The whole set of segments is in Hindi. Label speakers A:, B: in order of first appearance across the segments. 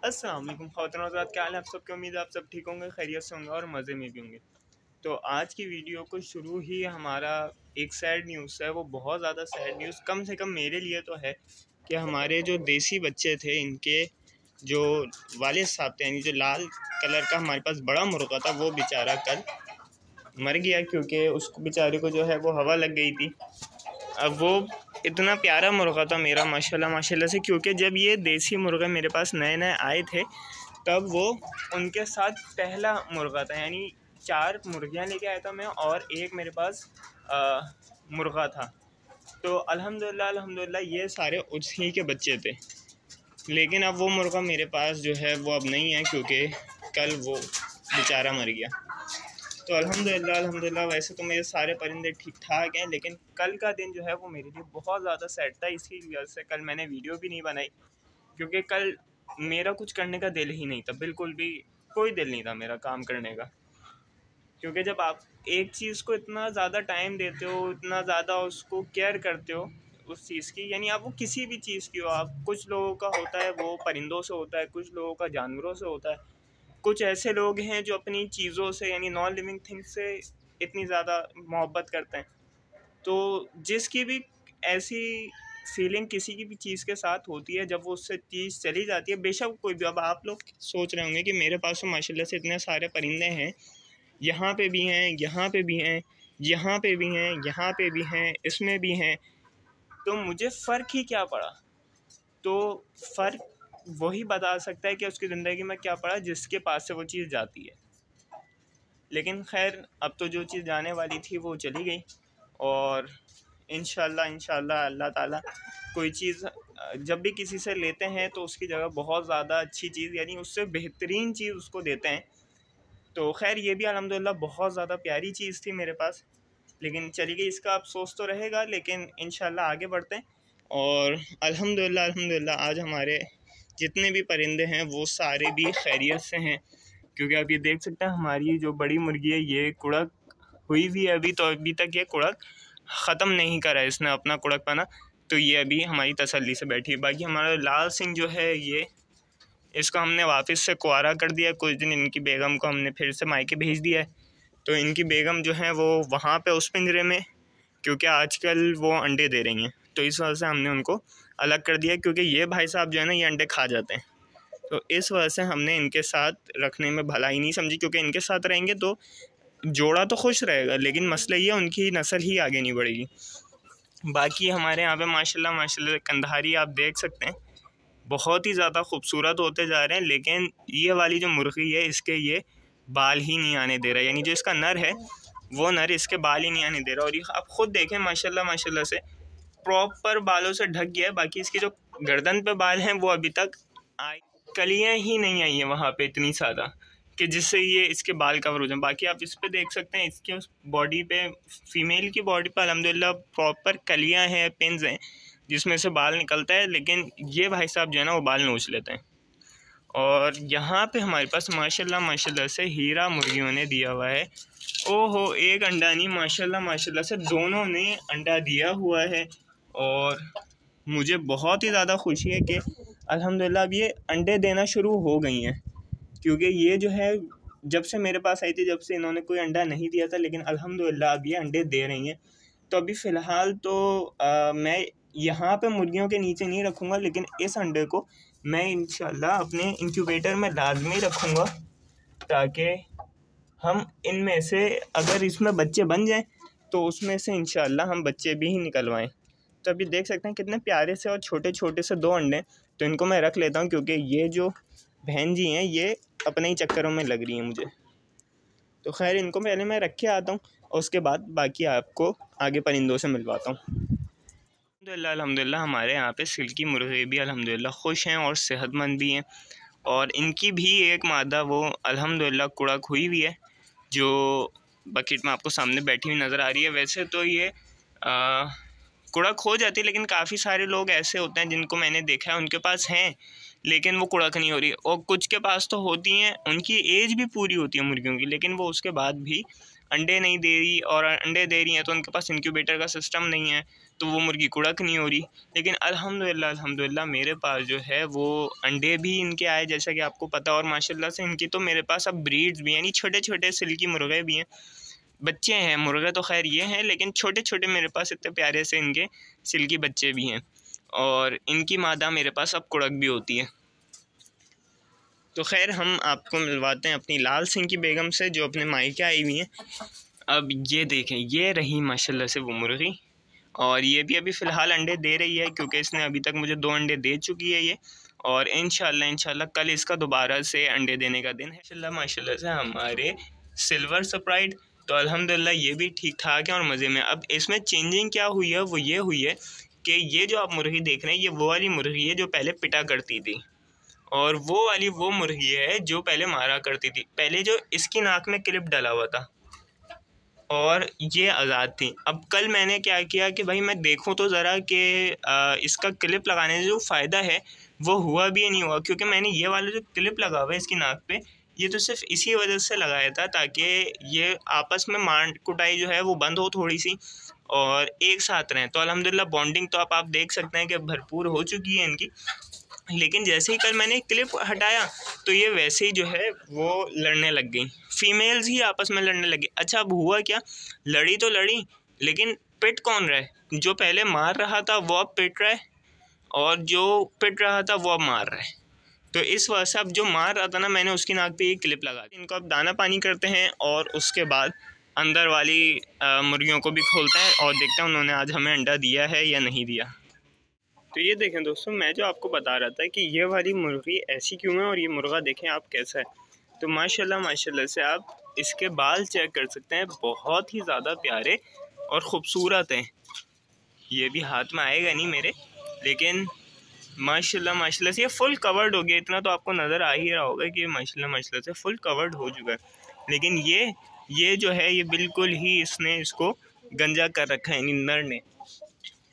A: अस्सलाम वालेकुम ख़वातीन और हज़रात, क्या हाल है आप सबकी। उम्मीद है आप सब ठीक होंगे, खैरियत से होंगे और मज़े में भी होंगे। तो आज की वीडियो को शुरू ही हमारा एक सैड न्यूज़ है। वो बहुत ज़्यादा सैड न्यूज़ कम से कम मेरे लिए तो है कि हमारे जो देसी बच्चे थे, इनके जो वालिद साहब थे, यानी जो लाल कलर का हमारे पास बड़ा मुर्गा था, वो बेचारा कल मर गया क्योंकि उसको बेचारे को जो है वो हवा लग गई थी। अब वो इतना प्यारा मुर्गा था मेरा, माशाल्लाह माशाल्लाह से, क्योंकि जब ये देसी मुर्गा मेरे पास नए नए आए थे तब वो उनके साथ पहला मुर्गा था। यानी 4 मुर्गियाँ लेके आया था मैं और एक मेरे पास मुर्गा था। तो अल्हम्दुलिल्लाह अल्हम्दुलिल्लाह ये सारे उसी के बच्चे थे। लेकिन अब वो मुर्गा मेरे पास जो है वो अब नहीं है क्योंकि कल वो बेचारा मर गया। तो अल्हम्दुलिल्लाह अल्हम्दुलिल्लाह वैसे तो मेरे सारे परिंदे ठीक ठाक हैं, लेकिन कल का दिन जो है वो मेरे लिए बहुत ज़्यादा सैड था। इसी वजह से कल मैंने वीडियो भी नहीं बनाई, क्योंकि कल मेरा कुछ करने का दिल ही नहीं था, बिल्कुल भी कोई दिल नहीं था मेरा काम करने का। क्योंकि जब आप एक चीज़ को इतना ज़्यादा टाइम देते हो, इतना ज़्यादा उसको केयर करते हो उस चीज़ की, यानी आप वो किसी भी चीज़ की हो, आप कुछ लोगों का होता है वो परिंदों से होता है, कुछ लोगों का जानवरों से होता है, कुछ ऐसे लोग हैं जो अपनी चीज़ों से यानी नॉन लिविंग थिंग्स से इतनी ज़्यादा मोहब्बत करते हैं। तो जिसकी भी ऐसी फीलिंग किसी की भी चीज़ के साथ होती है, जब वो उससे चीज़ चली जाती है, बेशक कोई भी। अब आप लोग सोच रहे होंगे कि मेरे पास तो माशाल्लाह से इतने सारे परिंदे हैं, यहाँ पे भी हैं, यहाँ पे भी हैं, यहाँ पे भी हैं, यहाँ पे भी हैं, इसमें भी हैं, तो मुझे फ़र्क ही क्या पड़ा। तो फ़र्क वही बता सकता है कि उसकी ज़िंदगी में क्या पड़ा जिसके पास से वो चीज़ जाती है। लेकिन खैर, अब तो जो चीज़ जाने वाली थी वो चली गई, और इंशाल्लाह इंशाल्लाह अल्लाह ताला कोई चीज़ जब भी किसी से लेते हैं तो उसकी जगह बहुत ज़्यादा अच्छी चीज़, यानी उससे बेहतरीन चीज़ उसको देते हैं। तो खैर ये भी अल्हम्दुलिल्लाह बहुत ज़्यादा प्यारी चीज़ थी मेरे पास, लेकिन चली गई, इसका अफ़सोस तो रहेगा, लेकिन इंशाल्लाह आगे बढ़ते हैं। और अल्हम्दुलिल्लाह अल्हम्दुलिल्लाह आज हमारे जितने भी परिंदे हैं वो सारे भी खैरियत से हैं। क्योंकि आप ये देख सकते हैं हमारी जो बड़ी मुर्गी है ये कुड़क हुई भी है अभी, तो अभी तक ये कुड़क ख़त्म नहीं करा है इसने अपना कुड़क पाना, तो ये अभी हमारी तसल्ली से बैठी है। बाकी हमारा लाल सिंह जो है ये, इसको हमने वापस से कुआरा कर दिया। कुछ दिन इनकी बेगम को हमने फिर से मायके भेज दिया है, तो इनकी बेगम जो है वो वहाँ पे उस पिंजरे में, क्योंकि आजकल वो अंडे दे रही हैं, तो इस वजह से हमने उनको अलग कर दिया, क्योंकि ये भाई साहब जो है ना ये अंडे खा जाते हैं। तो इस वजह से हमने इनके साथ रखने में भलाई नहीं समझी, क्योंकि इनके साथ रहेंगे तो जोड़ा तो खुश रहेगा, लेकिन मसला ये उनकी नस्ल ही आगे नहीं बढ़ेगी। बाकी हमारे यहाँ पे माशाल्लाह माशाल्लाह कंधारी आप देख सकते हैं बहुत ही ज़्यादा खूबसूरत होते जा रहे हैं, लेकिन ये वाली जो मुर्गी है इसके ये बाल ही नहीं आने दे रहा, यानी जो इसका नर है वो नर इसके बाल ही नहीं आने दे रहा। और ये आप ख़ुद देखें माशाल्लाह माशाल्लाह से प्रॉपर बालों से ढक गया है। बाकी इसकी जो गर्दन पे बाल हैं वो अभी तक आई, कलियाँ ही नहीं आई हैं वहाँ पे इतनी ज़्यादा कि जिससे ये इसके बाल कवर हो जाए। बाकी आप इस पे देख सकते हैं इसके बॉडी पे, फीमेल की बॉडी पे अल्हम्दुलिल्लाह प्रॉपर कलियाँ हैं, पिन्स हैं जिसमें से बाल निकलता है, लेकिन ये भाई साहब जो है ना वो बाल नोच लेते हैं। और यहाँ पे हमारे पास माशाल्लाह माशाल्लाह से हीरा मुर्गियों ने दिया हुआ है। ओहो, एक अंडा नहीं, माशाल्लाह माशाल्लाह से दोनों ने अंडा दिया हुआ है। और मुझे बहुत ही ज़्यादा खुशी है कि अल्हम्दुलिल्लाह अब ये अंडे देना शुरू हो गई हैं, क्योंकि ये जो है जब से मेरे पास आई थी, जब से इन्होंने कोई अंडा नहीं दिया था, लेकिन अल्हम्दुलिल्लाह अब ये अंडे दे रही हैं। तो अभी फ़िलहाल तो मैं यहाँ पे मुर्गियों के नीचे नहीं रखूँगा, लेकिन इस अंडे को मैं इंशाल्लाह अपने इंक्यूबेटर में लाजमी रखूँगा, ताकि हम इनमें से अगर इसमें बच्चे बन जाएँ तो उसमें से इंशाल्लाह हम बच्चे भी ही निकलवाएँ। तो अभी देख सकते हैं कितने प्यारे से और छोटे छोटे से 2 अंडे, तो इनको मैं रख लेता हूँ, क्योंकि ये जो बहन जी हैं ये अपने ही चक्करों में लग रही हैं मुझे। तो खैर इनको पहले मैं रख के आता हूँ और उसके बाद बाकी आपको आगे परिंदों से मिलवाता हूँ। अल्हम्दुलिल्लाह अल्हम्दुलिल्लाह हमारे यहाँ पे सिल्की मुर्गे भी अल्हम्दुलिल्लाह खुश हैं और सेहतमंद भी हैं, और इनकी भी एक मादा वो अल्हम्दुलिल्लाह कुड़क हुई हुई है, जो बकेट में आपको सामने बैठी हुई नज़र आ रही है। वैसे तो ये कुड़क हो जाती है, लेकिन काफ़ी सारे लोग ऐसे होते हैं जिनको मैंने देखा है उनके पास हैं लेकिन वो कुड़क नहीं हो रही, और कुछ के पास तो होती हैं, उनकी एज भी पूरी होती है मुर्गियों की, लेकिन वो उसके बाद भी अंडे नहीं दे रही, और अंडे दे रही हैं तो उनके पास इंक्यूबेटर का सिस्टम नहीं है, तो वो मुर्गी कुड़क नहीं हो रही। लेकिन अल्हम्दुलिल्लाह मेरे पास जो है वो अंडे भी इनके आए, जैसा कि आपको पता। और माशाल्लाह से इनकी तो मेरे पास अब ब्रीड्स भी हैं, यानी छोटे छोटे सिल्की मुर्गे भी हैं, बच्चे हैं। मुर्गे तो खैर ये हैं, लेकिन छोटे छोटे मेरे पास इतने प्यारे से इनके सिल्की बच्चे भी हैं। और इनकी मादा मेरे पास अब कुड़क भी होती है। तो खैर हम आपको मिलवाते हैं अपनी लाल सिंह की बेगम से, जो अपने मायके आई हुई हैं। अब ये देखें, ये रही माशाल्लाह से वो मुर्गी, और ये भी अभी फ़िलहाल अंडे दे रही है, क्योंकि इसने अभी तक मुझे 2 अंडे दे चुकी है ये। और इंशाल्लाह कल इसका दोबारा से अंडे देने का दिन है। माशाल्लाह से हमारे सिल्वर स्प्राइट तो अल्हम्दुलिल्लाह ये भी ठीक ठाक है और मज़े में। अब इसमें चेंजिंग क्या हुई है, वो ये हुई है कि ये जो आप मुर्गी देख रहे हैं, ये वो वाली मुर्गी है जो पहले पिटा करती थी, और वो वाली वो मुर्गी है जो पहले मारा करती थी। पहले जो इसकी नाक में क्लिप डला हुआ था और ये आज़ाद थी। अब कल मैंने क्या किया कि भाई मैं देखूं तो ज़रा कि इसका क्लिप लगाने से जो फ़ायदा है वो हुआ भी नहीं हुआ, क्योंकि मैंने ये वाला जो क्लिप लगा हुआ है इसकी नाक पे, ये तो सिर्फ इसी वजह से लगाया था ताकि ये आपस में मार कुटाई जो है वो बंद हो थोड़ी सी और एक साथ रहें। तो अल्हम्दुलिल्लाह बॉन्डिंग तो आप देख सकते हैं कि भरपूर हो चुकी है इनकी। लेकिन जैसे ही कल मैंने क्लिप हटाया तो ये वैसे ही जो है वो लड़ने लग गई, फीमेल्स ही आपस में लड़ने लगी। अच्छा, अब हुआ क्या, लड़ी तो लड़ी, लेकिन पिट कौन रहा है? जो पहले मार रहा था वो अब पिट रहा है, और जो पिट रहा था वो अब मार रहा है। तो इस वजह से अब जो मार रहा था ना, मैंने उसकी नाक पे ये क्लिप लगा दी। इनको अब दाना पानी करते हैं और उसके बाद अंदर वाली मुर्गियों को भी खोलते हैं और देखते हैं उन्होंने आज हमें अंडा दिया है या नहीं दिया। तो ये देखें दोस्तों, मैं जो आपको बता रहा था कि ये वाली मुर्गी ऐसी क्यों है और ये मुर्गा देखें आप कैसा है। तो माशाल्लाह से आप इसके बाल चेक कर सकते हैं, बहुत ही ज़्यादा प्यारे और ख़ूबसूरत हैं। ये भी हाथ में आएगा नहीं मेरे, लेकिन माशाल्लाह से ये फुल कवर्ड हो गया। इतना तो आपको नज़र आ ही रहा होगा कि माशाल्लाह से फुल कवर्ड हो चुका है। लेकिन ये जो है ये बिल्कुल ही इसने इसको गंजा कर रखा है नर ने,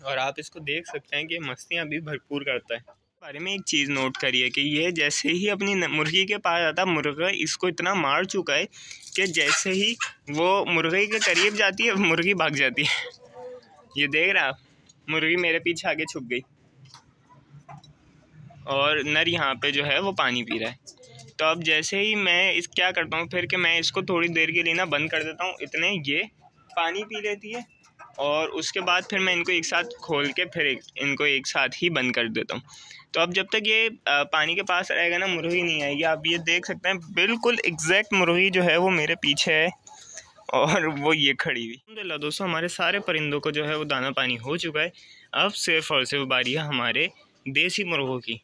A: और आप इसको देख सकते हैं कि मस्तियाँ भी भरपूर करता है। बारे में एक चीज़ नोट करिए कि ये जैसे ही अपनी मुर्गी के पास आता, मुर्गा इसको इतना मार चुका है कि जैसे ही वो मुर्गी के करीब जाती है मुर्गी भाग जाती है। ये देख रहा, मुर्गी मेरे पीछे आगे छुप गई और नर यहाँ पे जो है वो पानी पी रहा है। तो अब जैसे ही मैं क्या करता हूँ फिर कि मैं इसको थोड़ी देर के लिए ना बंद कर देता हूँ, इतने ये पानी पी लेती है, और उसके बाद फिर मैं इनको एक साथ खोल के फिर इनको एक साथ ही बंद कर देता हूँ। तो अब जब तक ये पानी के पास रहेगा ना, मुर्गी नहीं आएगी। आप ये देख सकते हैं बिल्कुल एग्जैक्ट मुर्गी जो है वो मेरे पीछे है और वो ये खड़ी हुई। अल्हम्दुलिल्लाह दोस्तों, हमारे सारे परिंदों को जो है वो दाना पानी हो चुका है। अब सिर्फ और सिर्फ बारी है हमारे देसी मुर्गों की।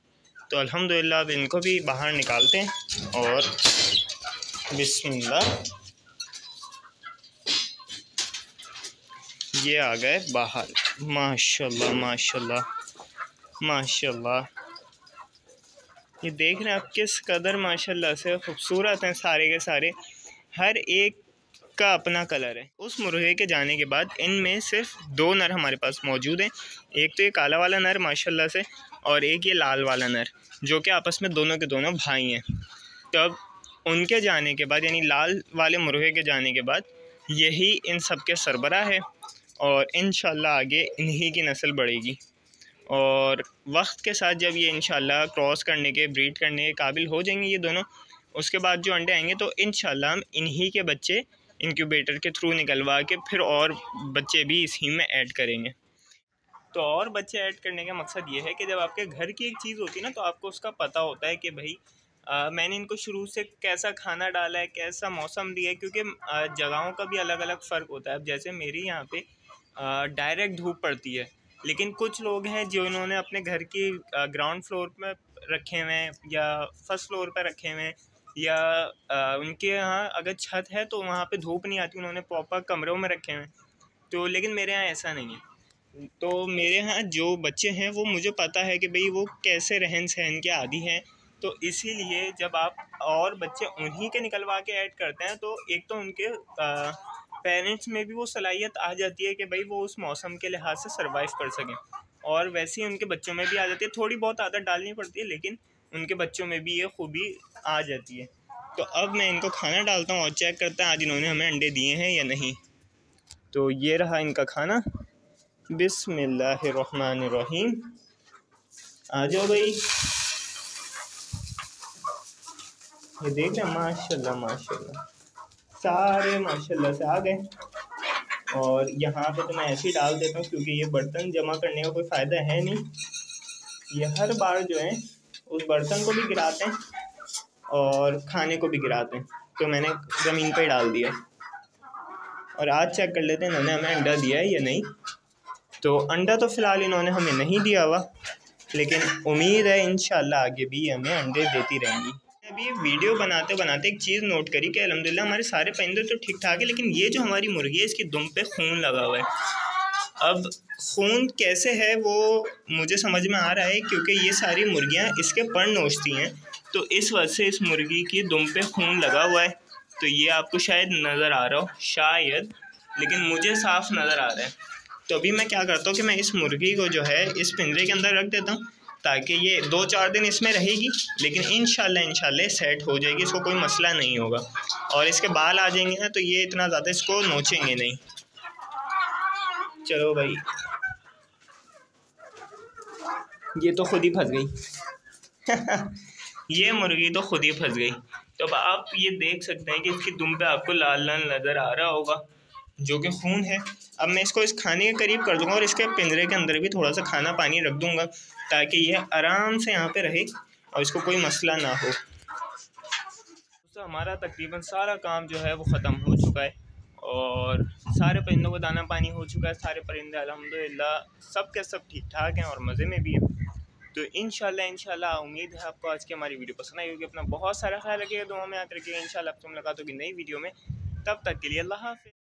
A: तो अल्हम्दुलिल्लाह अब इनको भी बाहर निकालते हैं और बिस्मिल्लाह, ये आ गए बाहर। माशाल्लाह ये देख रहे हैं आप किस कदर माशाल्लाह से खूबसूरत हैं सारे के सारे, हर एक का अपना कलर है। उस मुर्गे के जाने के बाद इनमें सिर्फ 2 नर हमारे पास मौजूद हैं। एक तो ये काला वाला नर माशाल्लाह से, और एक ये लाल वाला नर, जो कि आपस में दोनों के दोनों भाई हैं। तो अब उनके जाने के बाद, यानी लाल वाले मुर्गे के जाने के बाद, यही इन सब के सरबरा है और इंशाल्लाह आगे इन्हीं की नस्ल बढ़ेगी। और वक्त के साथ जब ये इंशाल्लाह क्रॉस करने के, ब्रीड करने के काबिल हो जाएंगे ये दोनों, उसके बाद जो अंडे आएंगे तो इंशाल्लाह हम इन्हीं के बच्चे इंक्यूबेटर के थ्रू निकलवा के फिर और बच्चे भी इसी में ऐड करेंगे। तो और बच्चे ऐड करने का मकसद ये है कि जब आपके घर की एक चीज़ होती है ना, तो आपको उसका पता होता है कि भाई मैंने इनको शुरू से कैसा खाना डाला है, कैसा मौसम दिया है, क्योंकि जगहों का भी अलग अलग फ़र्क होता है। अब जैसे मेरी यहाँ पे डायरेक्ट धूप पड़ती है, लेकिन कुछ लोग हैं जिन्होंने अपने घर की ग्राउंड फ्लोर में रखे हुए हैं या फर्स्ट फ्लोर पर रखे हुए हैं, या उनके यहाँ अगर छत है तो वहाँ पे धूप नहीं आती, उन्होंने प्रॉपर कमरों में रखे हुए हैं। तो लेकिन मेरे यहाँ ऐसा नहीं है। तो मेरे यहाँ जो बच्चे हैं वो मुझे पता है कि भाई वो कैसे रहन सहन के आदी हैं। तो इसीलिए जब आप और बच्चे उन्हीं के निकलवा के ऐड करते हैं, तो एक तो उनके पेरेंट्स में भी वो सलाहियत आ जाती है कि भाई वो उस मौसम के लिहाज से सर्वाइव कर सकें, और वैसे ही उनके बच्चों में भी आ जाती है। थोड़ी बहुत आदत डालनी पड़ती है, लेकिन उनके बच्चों में भी ये खूबी आ जाती है। तो अब मैं इनको खाना डालता हूँ और चेक करता हूँ आज इन्होंने हमें अंडे दिए हैं या नहीं। तो ये रहा इनका खाना, बिस्मिल्लाहिर्रहमानिर्रहीम। आ जाओ भाई, ये देख रहे हैं, माशाल्लाह माशाल्लाह सारे माशाल्लाह से आ गए। और यहाँ पे तो मैं ऐसे ही डाल देता हूँ क्योंकि ये बर्तन जमा करने का कोई फ़ायदा है नहीं। ये हर बार जो है उस बर्तन को भी गिराते हैं और खाने को भी गिराते हैं, तो मैंने ज़मीन पे डाल दिया। और आज चेक कर लेते हैं इन्होंने हमें अंडा दिया है या नहीं। तो अंडा तो फ़िलहाल इन्होंने हमें नहीं दिया हुआ, लेकिन उम्मीद है इंशाल्लाह आगे भी हमें अंडे देती रहेंगी। अभी वीडियो बनाते बनाते एक चीज़ नोट करी कि अल्हम्दुलिल्लाह हमारे सारे परिंदे तो ठीक ठाक है, लेकिन ये जो हमारी मुर्गी है इसकी दुम पे खून लगा हुआ है। अब खून कैसे है वो मुझे समझ में आ रहा है, क्योंकि ये सारी मुर्गियाँ इसके पर नोचती हैं, तो इस वजह से इस मुर्गी की दुम पे खून लगा हुआ है। तो ये आपको शायद नज़र आ रहा हो, शायद, लेकिन मुझे साफ नज़र आ रहा है। तो अभी मैं क्या करता हूँ कि मैं इस मुर्गी को जो है इस पिंजरे के अंदर रख देता हूँ, ताकि ये 2-4 दिन इसमें रहेगी, लेकिन इंशाल्लाह सेट हो जाएगी, इसको कोई मसला नहीं होगा। और इसके बाल आ जाएंगे ना, तो ये इतना ज़्यादा इसको नोचेंगे नहीं। चलो भाई, ये तो खुद ही फंस गई ये मुर्गी तो खुद ही फंस गई। तो अब आप ये देख सकते हैं कि इसकी दुम पे आपको लाल लाल नज़र आ रहा होगा, जो कि खून है। अब मैं इसको इस खाने के करीब कर दूंगा और इसके पिंजरे के अंदर भी थोड़ा सा खाना पानी रख दूंगा, ताकि ये आराम से यहाँ पे रहे और इसको कोई मसला ना हो। तो हमारा तकरीबन सारा काम जो है वो ख़त्म हो चुका है और सारे परिंदों को दाना पानी हो चुका है। सारे परिंदे अल्हम्दुलिल्लाह सब के सब ठीक ठाक हैं और मज़े में भी हैं। तो इंशाल्लाह उम्मीद है आपको आज की हमारी वीडियो पसंद आई होगी। अपना बहुत सारा ख्याल रखिएगा, दुआ में याद रखिएगा। इंशाल्लाह आपसे मुलाकात होगी नई वीडियो में, तब तक के लिए अल्लाह हाफ़िज़।